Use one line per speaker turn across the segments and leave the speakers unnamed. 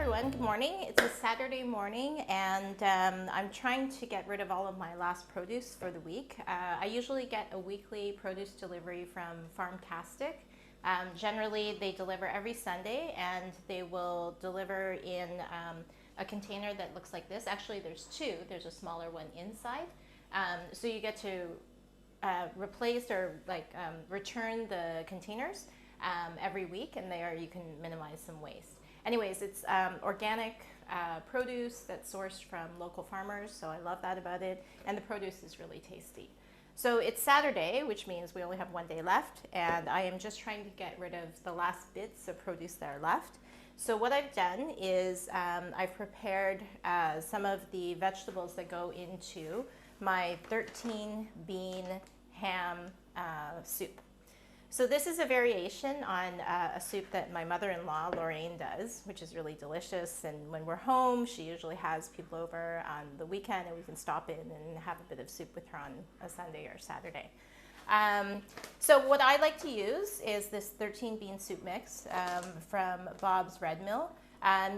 everyone, good morning. It's a Saturday morning and I'm trying to get rid of all of my last produce for the week. I usually get a weekly produce delivery from Farmtastic. Generally they deliver every Sunday and they will deliver in a container that looks like this. Actually there's two, there's a smaller one inside. So you get to replace or return the containers every week, and there you can minimize some waste. Anyways, it's organic produce that's sourced from local farmers, so I love that about it, and the produce is really tasty. So it's Saturday, which means we only have one day left, and I am just trying to get rid of the last bits of produce that are left. So what I've done is I've prepared some of the vegetables that go into my 13 bean ham soup. So this is a variation on a soup that my mother-in-law, Lorraine, does, which is really delicious. And when we're home, she usually has people over on the weekend and we can stop in and have a bit of soup with her on a Sunday or Saturday. So what I like to use is this 13 bean soup mix from Bob's Red Mill.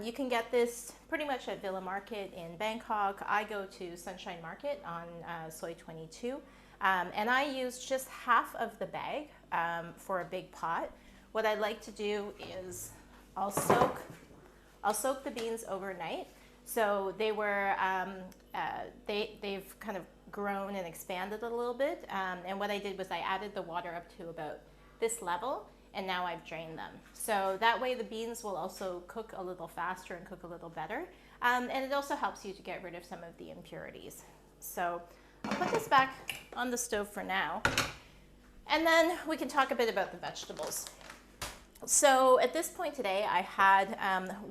You can get this pretty much at Villa Market in Bangkok. I go to Sunshine Market on Soy 22. And I use just half of the bag for a big pot. What I like to do is I'll soak the beans overnight. So they were they've kind of grown and expanded a little bit. And what I did was I added the water up to about this level, and now I've drained them. So that way the beans will also cook a little faster and cook a little better. And it also helps you to get rid of some of the impurities. So I'll put this back on the stove for now, and then we can talk a bit about the vegetables. So at this point today, I had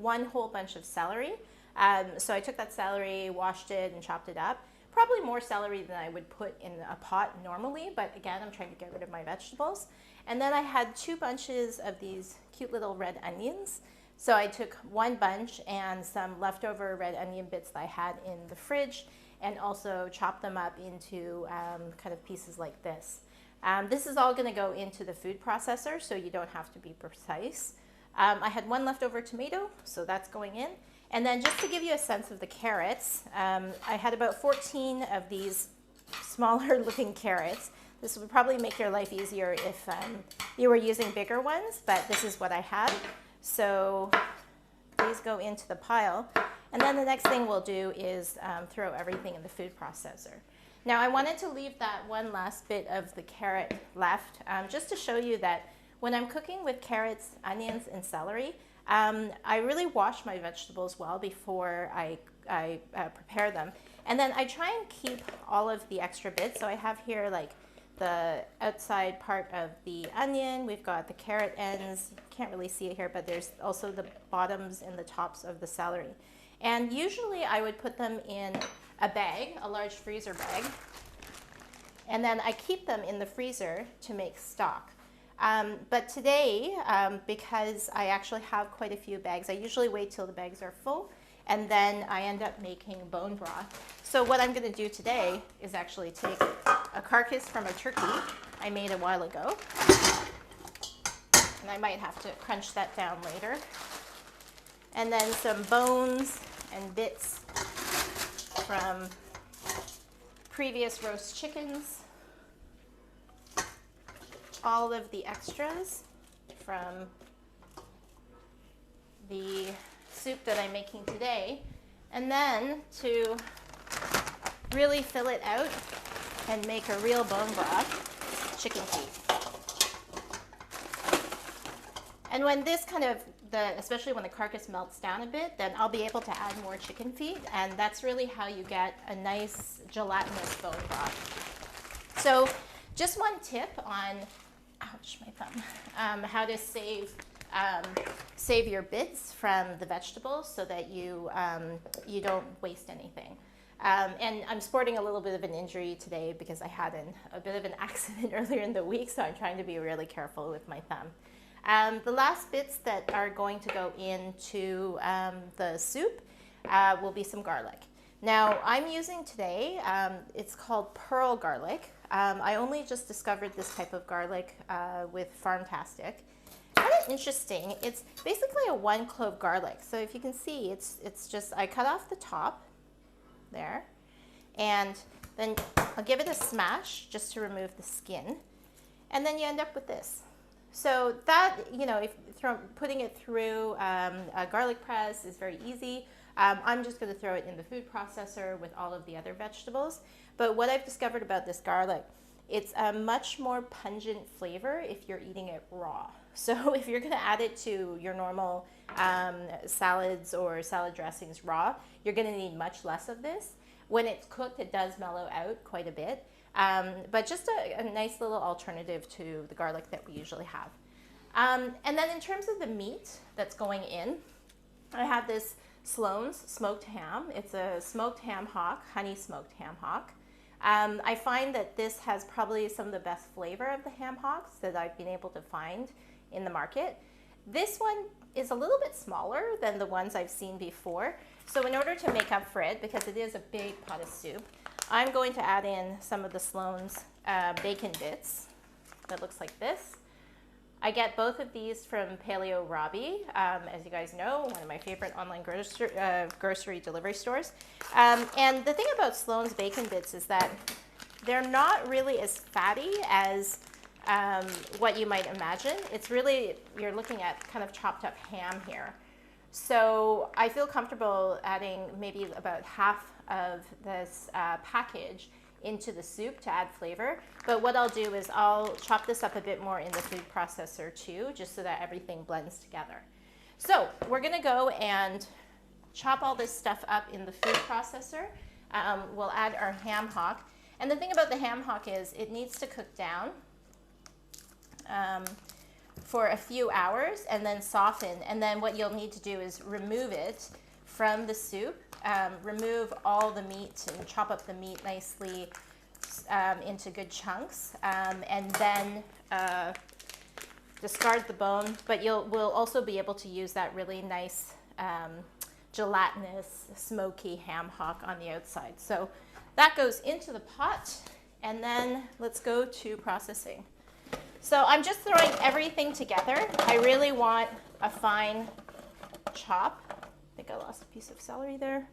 one whole bunch of celery. So I took that celery, washed it, and chopped it up. Probably more celery than I would put in a pot normally, but again, I'm trying to get rid of my vegetables. And then I had two bunches of these cute little red onions. So I took one bunch and some leftover red onion bits that I had in the fridge, and also chop them up into kind of pieces like this. This is all gonna go into the food processor, so you don't have to be precise. I had one leftover tomato, so that's going in. And then just to give you a sense of the carrots, I had about 14 of these smaller looking carrots. This would probably make your life easier if you were using bigger ones, but this is what I had. So these go into the pile. And then the next thing we'll do is throw everything in the food processor. Now I wanted to leave that one last bit of the carrot left just to show you that when I'm cooking with carrots, onions, and celery, I really wash my vegetables well before I prepare them. And then I try and keep all of the extra bits. So I have here like the outside part of the onion, we've got the carrot ends, you can't really see it here, but there's also the bottoms and the tops of the celery. And usually I would put them in a bag, a large freezer bag, and then I keep them in the freezer to make stock. But today, because I actually have quite a few bags, I usually wait till the bags are full, and then I end up making bone broth. So what I'm gonna do today is actually take a carcass from a turkey I made a while ago, and I might have to crunch that down later, and then some bones and bits from previous roast chickens, all of the extras from the soup that I'm making today, and then to really fill it out and make a real bone broth, chicken feet. And when this kind of, especially when the carcass melts down a bit, then I'll be able to add more chicken feet, and that's really how you get a nice gelatinous bone broth. So just one tip on, ouch, my thumb, how to save your bits from the vegetables so that you don't waste anything. And I'm sporting a little bit of an injury today because I had a bit of an accident earlier in the week, so I'm trying to be really careful with my thumb. The last bits that are going to go into the soup will be some garlic. Now I'm using today, it's called pearl garlic. I only just discovered this type of garlic with Farmtastic. kind of interesting. It's basically a 1 clove garlic. So if you can see, it's just, I cut off the top there, and then I'll give it a smash just to remove the skin, and then you end up with this. So that, you know, if putting it through a garlic press is very easy. I'm just going to throw it in the food processor with all of the other vegetables. But what I've discovered about this garlic, it's a much more pungent flavor if you're eating it raw. So if you're going to add it to your normal salads or salad dressings raw, you're going to need much less of this. When it's cooked, it does mellow out quite a bit. But just a nice little alternative to the garlic that we usually have. And then in terms of the meat that's going in, I have this Sloan's smoked ham. It's a smoked ham hock, honey smoked ham hock. I find that this has probably some of the best flavor of the ham hocks that I've been able to find in the market. This one is a little bit smaller than the ones I've seen before. So in order to make up for it, because it is a big pot of soup, I'm going to add in some of the Sloan's bacon bits that looks like this. I get both of these from Paleo Robbie, as you guys know, one of my favorite online grocery delivery stores. And the thing about Sloan's bacon bits is that they're not really as fatty as what you might imagine. It's really, you're looking at kind of chopped up ham here. So I feel comfortable adding maybe about half of this package into the soup to add flavor. But what I'll do is I'll chop this up a bit more in the food processor too, just so that everything blends together. So we're gonna go and chop all this stuff up in the food processor. We'll add our ham hock. And the thing about the ham hock is it needs to cook down for a few hours and then soften. And then what you'll need to do is remove it from the soup, remove all the meat and chop up the meat nicely into good chunks, and then discard the bone. But we'll also be able to use that really nice gelatinous, smoky ham hock on the outside. So that goes into the pot, and then let's go to processing. So I'm just throwing everything together. I really want a fine chop. I think I lost a piece of celery there.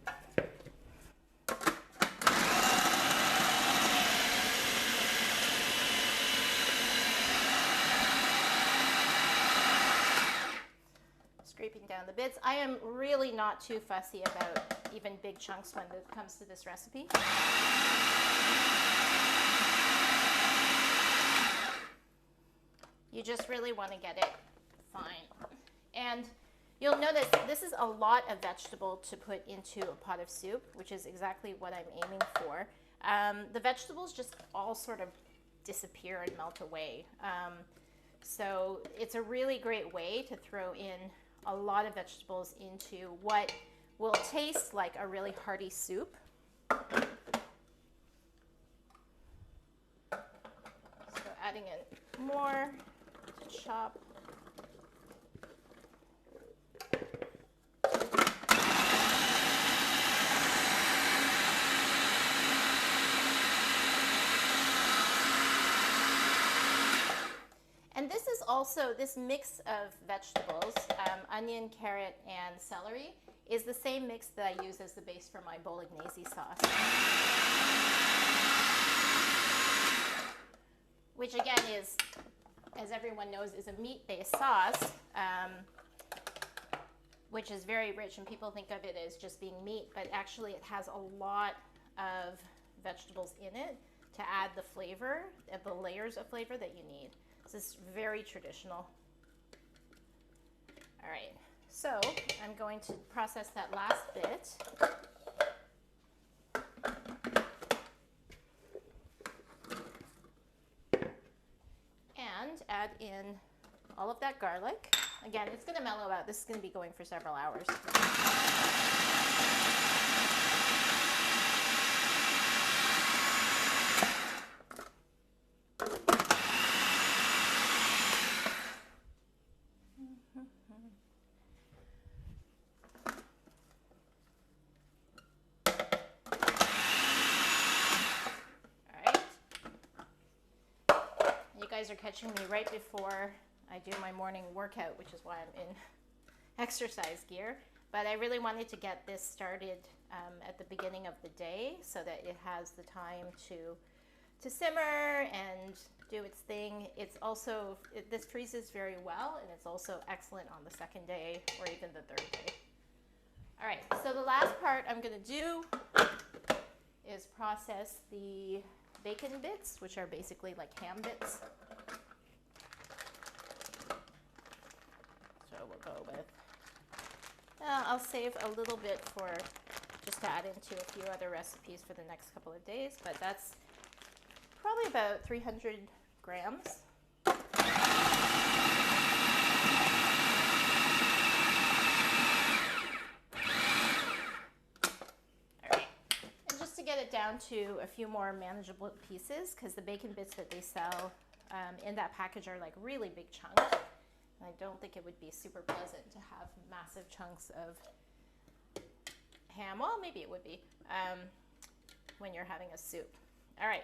Scraping down the bits. I am really not too fussy about even big chunks when it comes to this recipe. You just really want to get it fine. And you'll notice this is a lot of vegetable to put into a pot of soup, which is exactly what I'm aiming for. The vegetables just all sort of disappear and melt away. So it's a really great way to throw in a lot of vegetables into what will taste like a really hearty soup. So adding in more to chop. And this is also, this mix of vegetables, onion, carrot, and celery, is the same mix that I use as the base for my bolognese sauce. Which again is, as everyone knows, is a meat-based sauce, which is very rich, and people think of it as just being meat, but actually it has a lot of vegetables in it to add the flavor, the layers of flavor that you need. This is very traditional. All right, so I'm going to process that last bit. And add in all of that garlic. Again, it's going to mellow out. This is going to be going for several hours. Are catching me right before I do my morning workout, which is why I'm in exercise gear. But I really wanted to get this started at the beginning of the day so that it has the time to simmer and do its thing. It's also, this freezes very well, and it's also excellent on the second day or even the third day. All right, so the last part I'm gonna do is process the bacon bits, which are basically like ham bits. So we'll go with, I'll save a little bit for just to add into a few other recipes for the next couple of days, but that's probably about 300 grams. All right, and just to get it down to a few more manageable pieces, because the bacon bits that they sell in that package are like really big chunks. I don't think it would be super pleasant to have massive chunks of ham. Well, maybe it would be when you're having a soup. All right,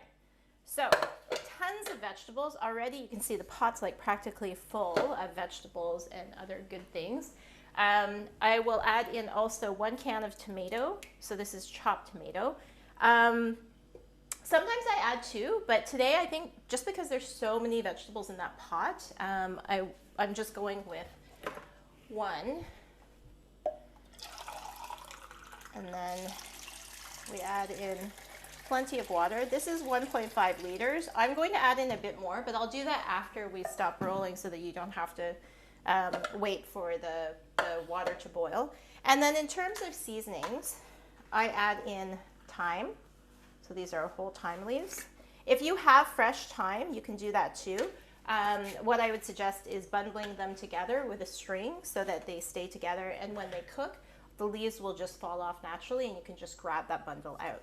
so tons of vegetables. Already you can see the pot's like practically full of vegetables and other good things. I will add in also 1 can of tomato. So this is chopped tomato. Sometimes I add 2, but today I think just because there's so many vegetables in that pot, I'm just going with 1. And then we add in plenty of water. This is 1.5 liters. I'm going to add in a bit more, but I'll do that after we stop rolling so that you don't have to wait for the water to boil. And then in terms of seasonings, I add in thyme. So these are whole thyme leaves. If you have fresh thyme, you can do that too. What I would suggest is bundling them together with a string so that they stay together, and when they cook, the leaves will just fall off naturally and you can just grab that bundle out.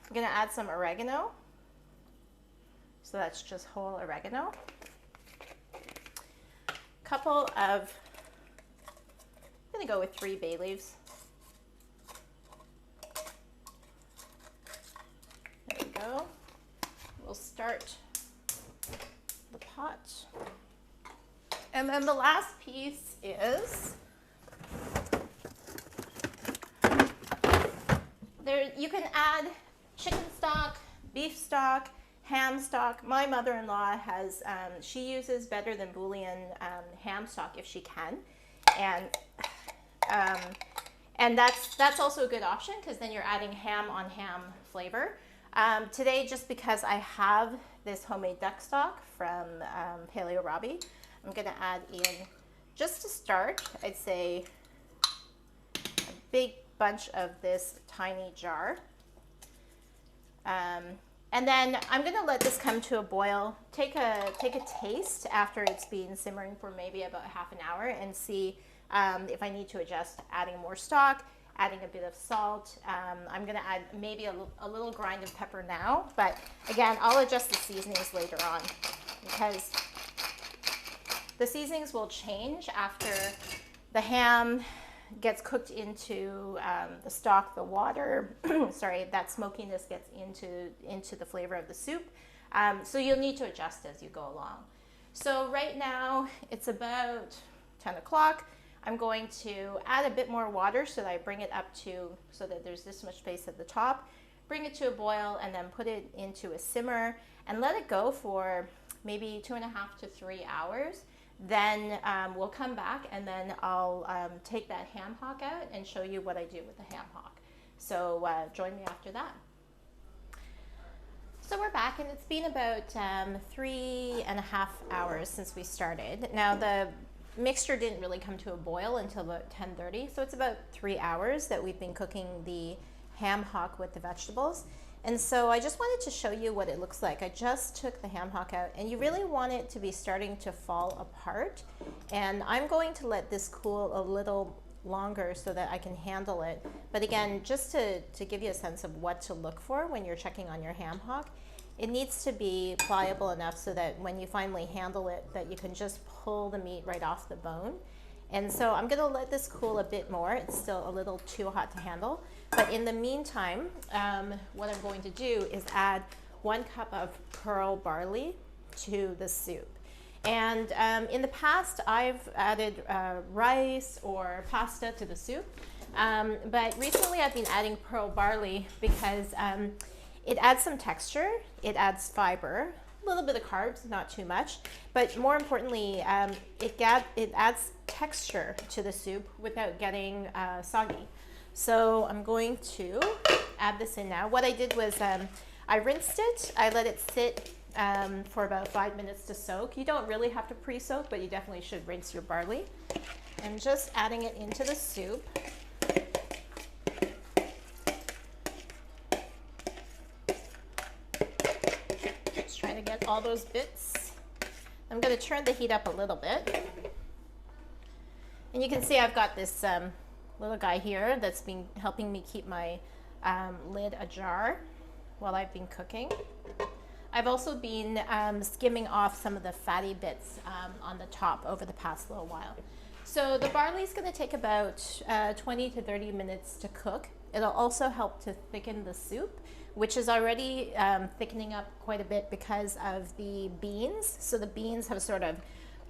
I'm gonna add some oregano. So that's just whole oregano. Couple of, I'm gonna go with 3 bay leaves. There we go. We'll start the pot. And then the last piece is, you can add chicken stock, beef stock, ham stock. My mother-in-law has, she uses Better Than Bouillon ham stock if she can. And that's also a good option because then you're adding ham on ham flavor. Today, just because I have this homemade duck stock from Paleo Robbie, I'm gonna add in, just to start, I'd say a big bunch of this tiny jar. And then I'm gonna let this come to a boil, take a taste after it's been simmering for maybe about half an hour and see if I need to adjust adding more stock, adding a bit of salt. I'm gonna add maybe a little grind of pepper now, but again, I'll adjust the seasonings later on because the seasonings will change after the ham gets cooked into the stock, the water, sorry, that smokiness gets into the flavor of the soup. So you'll need to adjust as you go along. So right now it's about 10 o'clock. I'm going to add a bit more water so that I bring it up to, so that there's this much space at the top, bring it to a boil and then put it into a simmer and let it go for maybe 2.5 to 3 hours. Then we'll come back and then I'll take that ham hock out and show you what I do with the ham hock. So join me after that. So we're back and it's been about 3.5 hours since we started. Now the mixture didn't really come to a boil until about 10:30, so it's about 3 hours that we've been cooking the ham hock with the vegetables. And so I just wanted to show you what it looks like. I just took the ham hock out and you really want it to be starting to fall apart. And I'm going to let this cool a little longer so that I can handle it. But again, just to give you a sense of what to look for when you're checking on your ham hock, it needs to be pliable enough so that when you finally handle it, that you can just pull the meat right off the bone. And so I'm gonna let this cool a bit more. It's still a little too hot to handle. But in the meantime, what I'm going to do is add 1 cup of pearl barley to the soup. And in the past, I've added rice or pasta to the soup. But recently I've been adding pearl barley because it adds some texture, it adds fiber, a little bit of carbs, not too much, but more importantly, it adds texture to the soup without getting soggy. So I'm going to add this in now. What I did was I rinsed it, I let it sit for about 5 minutes to soak. You don't really have to pre-soak, but you definitely should rinse your barley. And just adding it into the soup. Just trying to get all those bits. I'm going to turn the heat up a little bit. And you can see I've got this little guy here that's been helping me keep my lid ajar while I've been cooking. I've also been skimming off some of the fatty bits on the top over the past little while. So the barley is going to take about 20 to 30 minutes to cook. It'll also help to thicken the soup, which is already thickening up quite a bit because of the beans. So the beans have sort of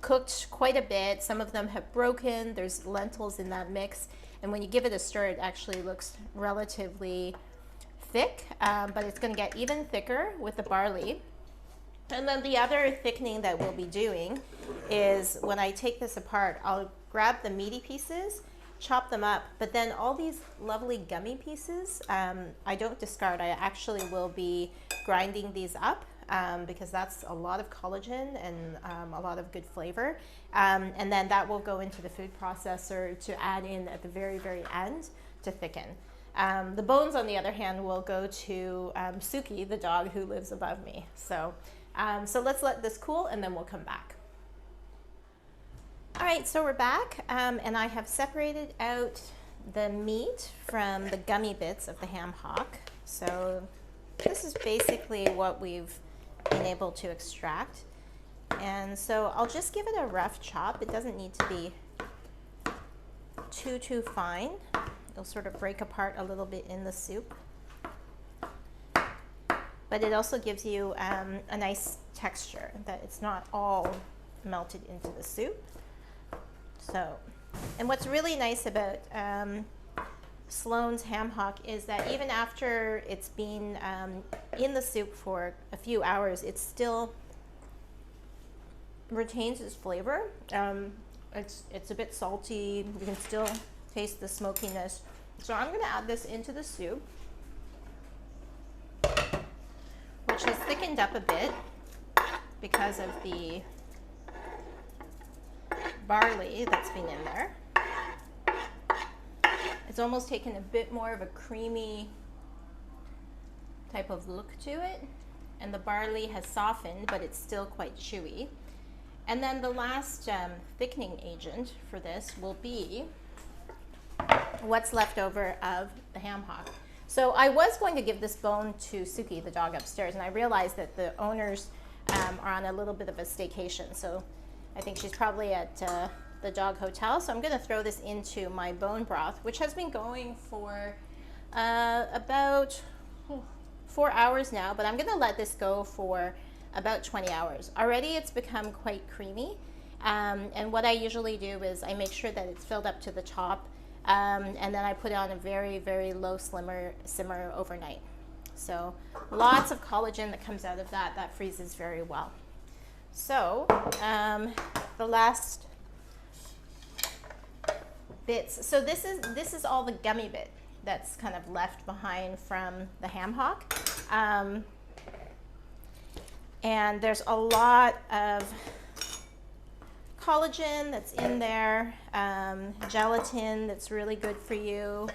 cooked quite a bit. Some of them have broken. There's lentils in that mix. And when you give it a stir, it actually looks relatively thick, but it's going to get even thicker with the barley. And then the other thickening that we'll be doing is when I take this apart, I'll grab the meaty pieces, chop them up, but then all these lovely gummy pieces, I don't discard. I actually will be grinding these up because that's a lot of collagen and a lot of good flavor. And then that will go into the food processor to add in at the very, very end to thicken. The bones, on the other hand, will go to Suki, the dog who lives above me. So let's let this cool and then we'll come back. All right, so we're back and I have separated out the meat from the gummy bits of the ham hock. So this is basically what we've been able to extract. And so I'll just give it a rough chop. It doesn't need to be too fine. It'll sort of break apart a little bit in the soup. But it also gives you a nice texture, that it's not all melted into the soup. So, and what's really nice about Sloan's ham hock is that even after it's been in the soup for a few hours, it still retains its flavor. It's a bit salty. You can still taste the smokiness. So I'm going to add this into the soup, which has thickened up a bit because of the barley that's been in there. It's almost taken a bit more of a creamy type of look to it, and the barley has softened, but it's still quite chewy. And then the last thickening agent for this will be what's left over of the ham hock. So I was going to give this bone to Suki, the dog upstairs, and I realized that the owners are on a little bit of a staycation. So I think she's probably at the dog hotel. So I'm going to throw this into my bone broth, which has been going for about 4 hours now, but I'm going to let this go for about 20 hours. Already it's become quite creamy. And what I usually do is I make sure that it's filled up to the top, and then I put it on a very, very low simmer overnight. So lots of collagen that comes out of that. That freezes very well. So the last bits. So this is all the gummy bit that's kind of left behind from the ham hock. And there's a lot of collagen that's in there, gelatin that's really good for you,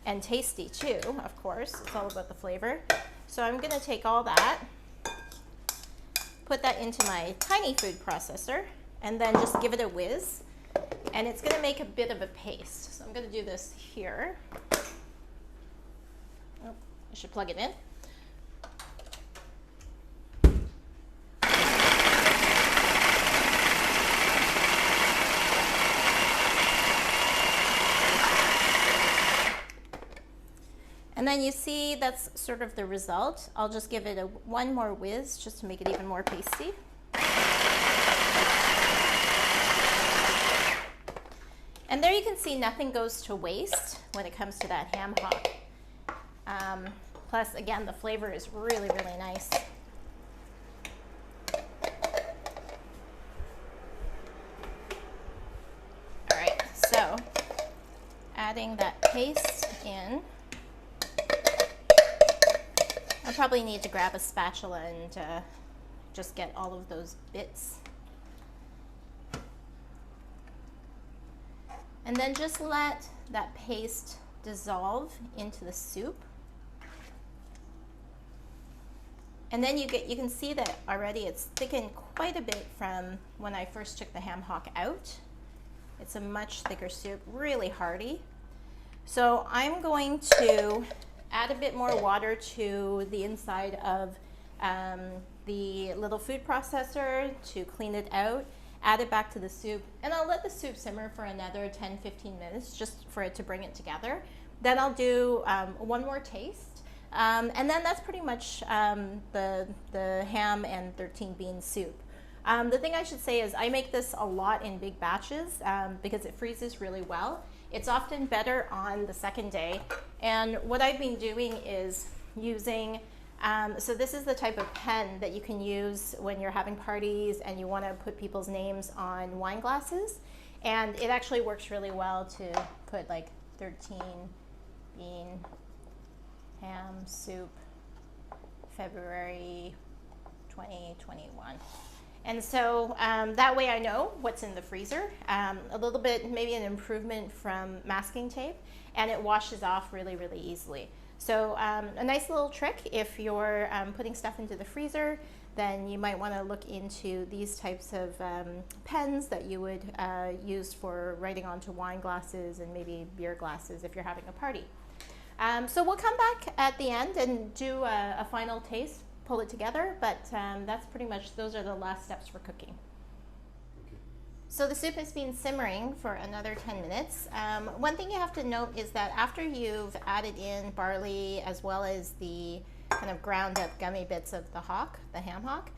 and tasty too, of course. It's all about the flavor. So I'm going to take all that, put that into my tiny food processor, and then just give it a whiz. And it's going to make a bit of a paste. So I'm going to do this here. Oh, I should plug it in. And then you see that's sort of the result. I'll just give it one more whiz just to make it even more pasty. And there you can see nothing goes to waste when it comes to that ham hock. Plus, again, the flavor is really, really nice. All right, so adding that paste in. I'll probably need to grab a spatula and just get all of those bits. And then just let that paste dissolve into the soup. And then you can see that already it's thickened quite a bit from when I first took the ham hock out. It's a much thicker soup, really hearty. So I'm going to add a bit more water to the inside of the little food processor to clean it out. Add it back to the soup, and I'll let the soup simmer for another 10-15 minutes just for it to bring it together. Then I'll do one more taste, and then that's pretty much the ham and 13 bean soup. The thing I should say is I make this a lot in big batches because it freezes really well. It's often better on the second day, and what I've been doing is using so this is the type of pen that you can use when you're having parties and you want to put people's names on wine glasses. And it actually works really well to put like 13 bean ham soup, February 2021. And so that way I know what's in the freezer. A little bit, maybe an improvement from masking tape, and it washes off really, really easily. So a nice little trick if you're putting stuff into the freezer, then you might want to look into these types of pens that you would use for writing onto wine glasses and maybe beer glasses if you're having a party. So we'll come back at the end and do a final taste, pull it together, but that's pretty much, those are the last steps for cooking. So the soup has been simmering for another 10 minutes. One thing you have to note is that after you've added in barley as well as the kind of ground up gummy bits of the hock, the ham hock,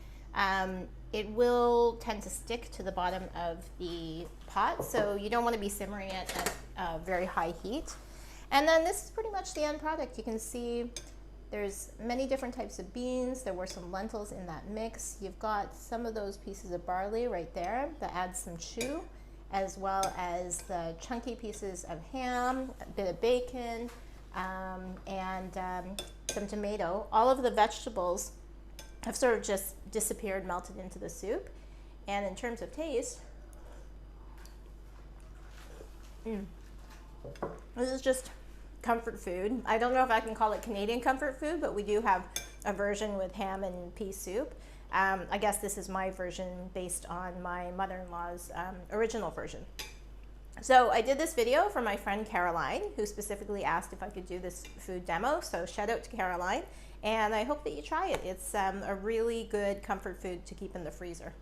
it will tend to stick to the bottom of the pot, so you don't want to be simmering it at very high heat. And then this is pretty much the end product. You can see there's many different types of beans. There were some lentils in that mix. You've got some of those pieces of barley right there that adds some chew, as well as the chunky pieces of ham, a bit of bacon, and some tomato. All of the vegetables have sort of just disappeared, melted into the soup. And in terms of taste, this is just comfort food. I don't know if I can call it Canadian comfort food, but we do have a version with ham and pea soup. I guess this is my version based on my mother-in-law's original version. So I did this video for my friend Caroline, who specifically asked if I could do this food demo. So shout out to Caroline, and I hope that you try it. It's a really good comfort food to keep in the freezer.